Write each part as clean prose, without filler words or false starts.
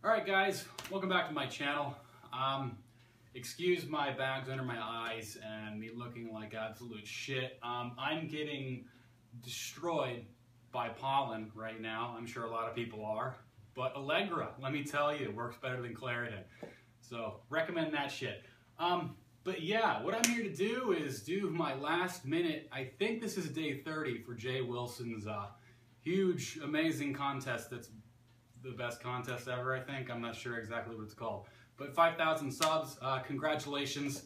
Alright guys, welcome back to my channel. Excuse my bags under my eyes and me looking like absolute shit. I'm getting destroyed by pollen right now. I'm sure a lot of people are. But Allegra, let me tell you, works better than Claritin. So recommend that shit. But yeah, what I'm here to do is do my last minute, I think this is day 30 for Jay Wilson's huge, amazing contest that's the best contest ever, I think. I'm not sure exactly what it's called. But 5,000 subs, congratulations.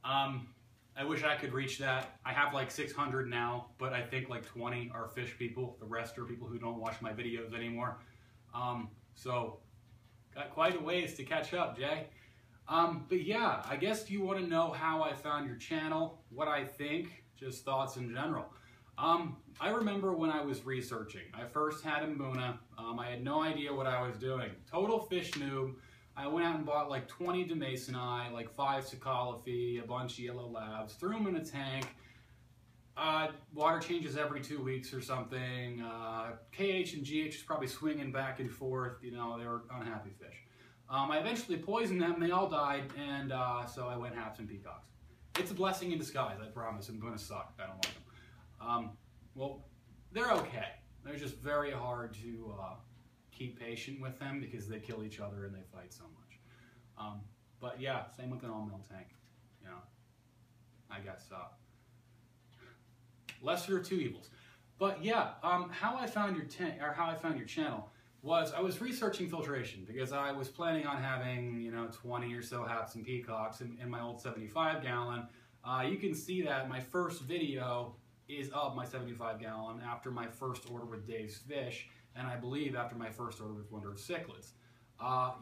I wish I could reach that. I have like 600 now, but I think like 20 are fish people. The rest are people who don't watch my videos anymore. So, got quite a ways to catch up, Jay. But yeah, I guess you want to know how I found your channel, what I think, just thoughts in general. I remember when I was researching. I first had Mbuna. I had no idea what I was doing. Total fish noob. I went out and bought like 20 Demasoni, like 5 Sakalafi, a bunch of yellow labs, threw them in a tank. Water changes every 2 weeks or something. KH and GH is probably swinging back and forth. You know, they were unhappy fish. I eventually poisoned them. They all died, and so I went halves and peacocks. It's a blessing in disguise, I promise. Mbuna suck. I don't like them. Well, they're okay. They're just very hard to keep patient with them because they kill each other and they fight so much. But yeah, same with an all-mill tank. You know, I guess lesser of two evils. But yeah, how I found your channel was I was researching filtration because I was planning on having 20 or so haps and peacocks in my old 75 gallon. You can see that my first video is of my 75 gallon after my first order with Dave's Fish, and I believe after my first order with Wonder of Cichlids.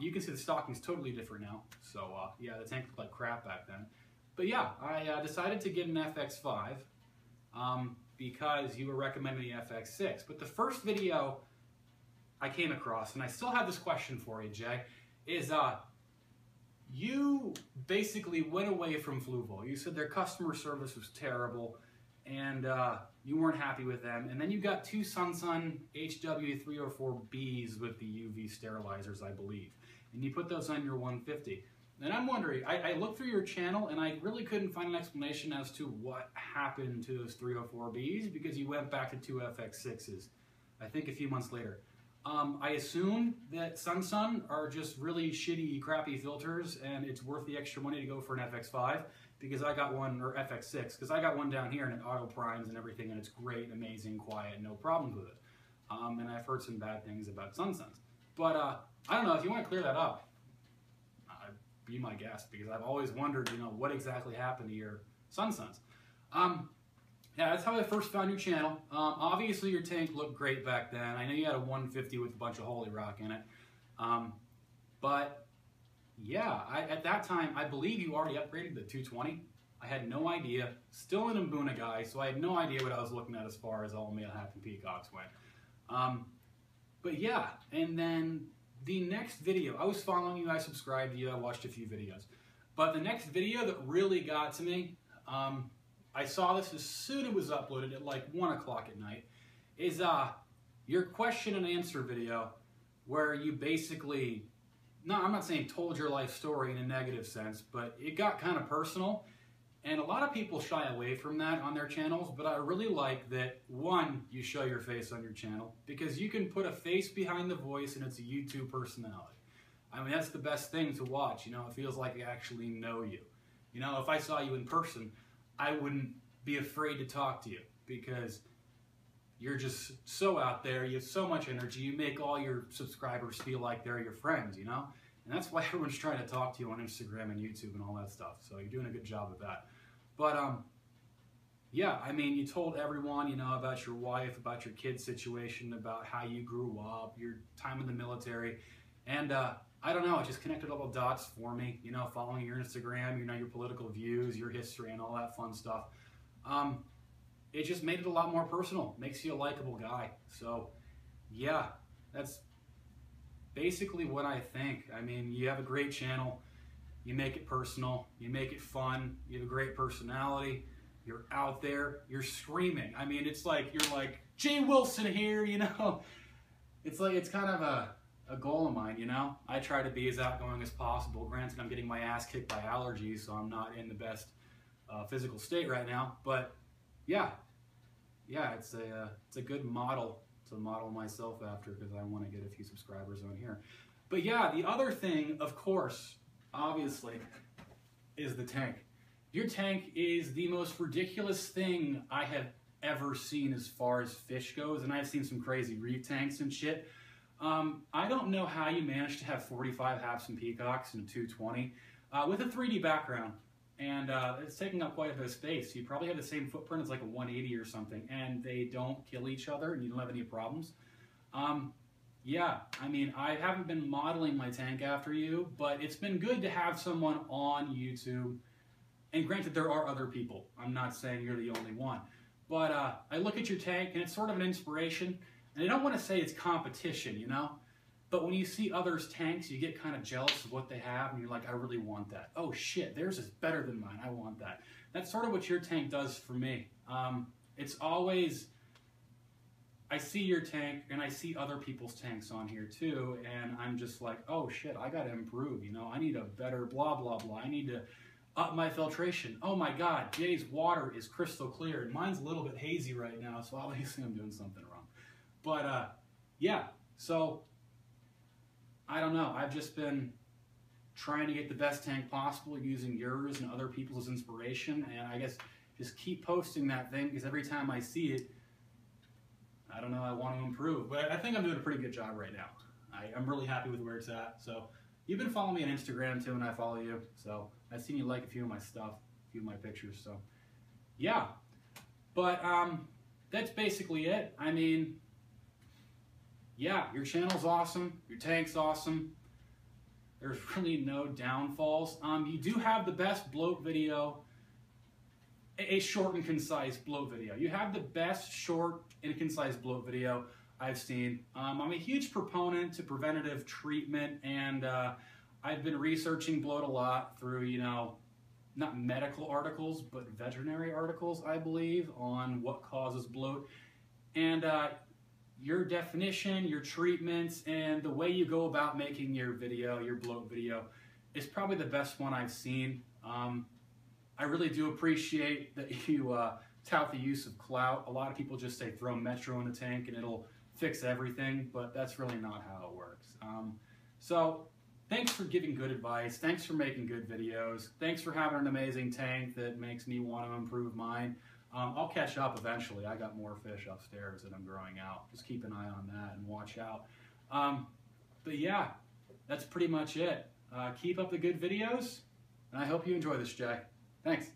You can see the stocking's totally different now, so yeah, the tank looked like crap back then. But yeah, I decided to get an FX5 because you were recommending the FX6. But the first video I came across, and I still have this question for you, Jay, is you basically went away from Fluval. You said their customer service was terrible, and you weren't happy with them. And then you got two Sun HW304Bs with the UV sterilizers, I believe. And you put those on your 150. And I'm wondering, I looked through your channel, and I really couldn't find an explanation as to what happened to those 304Bs, because you went back to two FX6s, I think a few months later. I assume that Sun are just really shitty, crappy filters, and it's worth the extra money to go for an FX5, because I got one, or FX6, because I got one down here and it auto primes and everything, and it's great, amazing, quiet, no problems with it. And I've heard some bad things about Sun. But I don't know, if you want to clear that up, be my guest, because I've always wondered, what exactly happened to your Sun. Yeah, that's how I first found your channel. Obviously, your tank looked great back then. I know you had a 150 with a bunch of Holy Rock in it. But yeah, at that time, I believe you already upgraded to 220. I had no idea. Still an Mbuna guy, so I had no idea what I was looking at as far as all male half and peacocks went. But yeah, and then the next video, I was following you, I subscribed to you, I watched a few videos. But the next video that really got to me, I saw this as soon as it was uploaded at like 1 o'clock at night, is your question and answer video where you basically, no, I'm not saying told your life story in a negative sense, but it got kind of personal. And a lot of people shy away from that on their channels, but I really like that, one, you show your face on your channel, because you can put a face behind the voice and it's a YouTube personality. I mean, that's the best thing to watch, it feels like I actually know you. If I saw you in person, I wouldn't be afraid to talk to you, because you're just so out there, you have so much energy, you make all your subscribers feel like they're your friends, And that's why everyone's trying to talk to you on Instagram and YouTube and all that stuff, so you're doing a good job of that. But, yeah, I mean, you told everyone, about your wife, about your kid situation, about how you grew up, your time in the military, and I don't know, it just connected all the dots for me, following your Instagram, your political views, your history, and all that fun stuff. It just made it a lot more personal, makes you a likable guy. So, yeah, that's basically what I think. I mean, you have a great channel, you make it personal, you make it fun, you have a great personality, you're out there, you're screaming. I mean, it's like, you're like, Jay Wilson here, It's like, it's kind of a a goal of mine, you know? I try to be as outgoing as possible. Granted, I'm getting my ass kicked by allergies, so I'm not in the best physical state right now. But yeah, it's a good model to model myself after, because I want to get a few subscribers on here. But yeah, the other thing, of course, obviously, is the tank. Your tank is the most ridiculous thing I have ever seen as far as fish goes, and I've seen some crazy reef tanks and shit. I don't know how you managed to have 45 halves and peacocks and 220 with a 3D background, and it's taking up quite a bit of space. You probably have the same footprint as like a 180 or something, and they don't kill each other, and you don't have any problems. Yeah, I mean, I haven't been modeling my tank after you, but it's been good to have someone on YouTube. And granted, there are other people. I'm not saying you're the only one. But I look at your tank, and it's sort of an inspiration. And I don't want to say it's competition, you know? But when you see others' tanks, you get kind of jealous of what they have, and you're like, I really want that. Oh, shit, theirs is better than mine. I want that. That's sort of what your tank does for me. It's always... I see your tank, and I see other people's tanks on here too, and I'm just like, oh shit, I gotta improve, you know, I need a better blah blah blah, I need to up my filtration. Oh my god, Jay's water is crystal clear, and mine's a little bit hazy right now, so obviously I'm doing something wrong. But yeah, so I don't know, I've just been trying to get the best tank possible using yours and other people's inspiration, and I guess just keep posting that thing, because every time I see it, I don't know, I want to improve, but I think I'm doing a pretty good job right now. I'm really happy with where it's at. So you've been following me on Instagram too, and I follow you. So I've seen you like a few of my stuff, a few of my pictures. So yeah, but that's basically it. I mean, yeah, your channel's awesome. Your tank's awesome. There's really no downfalls. You do have the best bloat video, a short and concise bloat video. You have the best short and concise bloat video I've seen. I'm a huge proponent to preventative treatment, and I've been researching bloat a lot through, you know, not medical articles, but veterinary articles, I believe, on what causes bloat. And your definition, your treatments, and the way you go about making your video, your bloat video, is probably the best one I've seen. I really do appreciate that you tout the use of clout. A lot of people just say throw Metro in the tank and it'll fix everything, but that's really not how it works. So thanks for giving good advice. Thanks for making good videos. Thanks for having an amazing tank that makes me want to improve mine. I'll catch up eventually. I got more fish upstairs that I'm growing out. Just keep an eye on that and watch out. But yeah, that's pretty much it. Keep up the good videos, and I hope you enjoy this, Jay. Thanks.